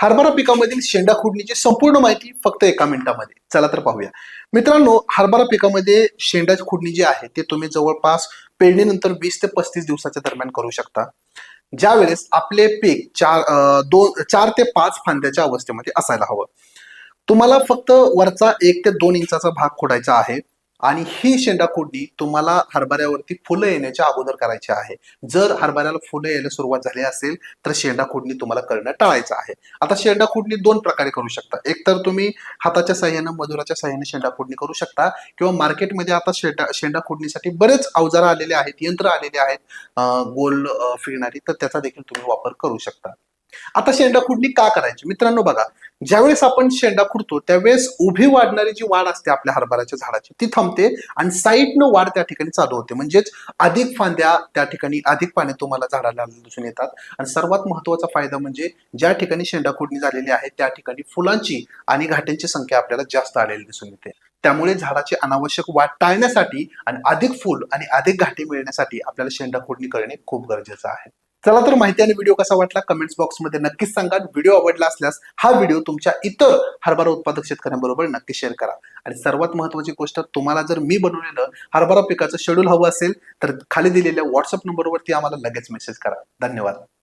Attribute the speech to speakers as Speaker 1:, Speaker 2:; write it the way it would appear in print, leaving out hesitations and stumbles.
Speaker 1: हरभरा पिकामधील शेंडा खुडणीची संपूर्ण माहिती फक्त एका मिनिटामध्ये. चला तर पाहूया. मित्रांनो, हरभरा पिकामध्ये शेंडा खुडणी जी आहे ते तुम्ही जवळपास पेरणीनंतर 20 ते 35 दिवसाच्या दरम्यान करू शकता. ज्यावेळेस आपले पीक 4 ते 5 फांद्याच्या अवस्थेमध्ये असायला हवं. तुम्हाला फक्त वरचा 1 ते 2 इंचाचा भाग खोडायचा आहे आणि ही शेंडा खोडणी तुम्हाला हरभऱ्यावरती फुलं येण्याच्या अगोदर करायची आहे. जर हरभऱ्याला फुलं यायला सुरुवात झाली असेल तर शेंडा खोडणी तुम्हाला करणं टाळायचं आहे. आता शेंडा खोडणी 2 प्रकारे करू शकता. एक तर तुम्ही हाताच्या साहाय्याने, मजुराच्या साहाय्याने शेंडा खोडणी करू शकता किंवा मार्केटमध्ये आता शेंडा खोडणीसाठी बरेच अवजारं आलेले आहेत, यंत्र आलेले आहेत, गोल फिरणारी, तर त्याचा देखील तुम्ही वापर करू शकता. आता शेंडा खुडणी का करायची? मित्रांनो बघा, ज्यावेळेस आपण शेंडा खुडतो त्यावेळेस उभी वाढणारी जी वाढ असते आपल्या हरभऱ्याच्या झाडाची ती थांबते आणि साईडनं वाढ त्या ठिकाणी चालू होते. म्हणजेच अधिक फांद्या त्या ठिकाणी, अधिक पाने तुम्हाला झाडाला दिसून येतात. आणि सर्वात महत्वाचा फायदा म्हणजे ज्या ठिकाणी शेंडा खुडणी झालेली आहे त्या ठिकाणी फुलांची आणि घाट्यांची संख्या आपल्याला जास्त आलेली दिसून येते. त्यामुळे झाडाची अनावश्यक वाढ टाळण्यासाठी आणि अधिक फुल आणि अधिक घाटे मिळण्यासाठी आपल्याला शेंडा खुडणी करणे खूप गरजेचं आहे. चला तर, माहिती आणि व्हिडिओ कसा वाटला कमेंट्स बॉक्समध्ये नक्कीच सांगा. व्हिडिओ आवडला असल्यास हा व्हिडिओ तुमच्या इतर हरभरा उत्पादक शेतकऱ्यांबरोबर नक्की शेअर करा. आणि सर्वात महत्त्वाची गोष्ट, तुम्हाला जर मी बनवलेलं हरभरा पिकाचं शेड्यूल हवं असेल तर खाली दिलेल्या व्हॉट्सअप नंबरवरती आम्हाला लगेच मेसेज करा. धन्यवाद.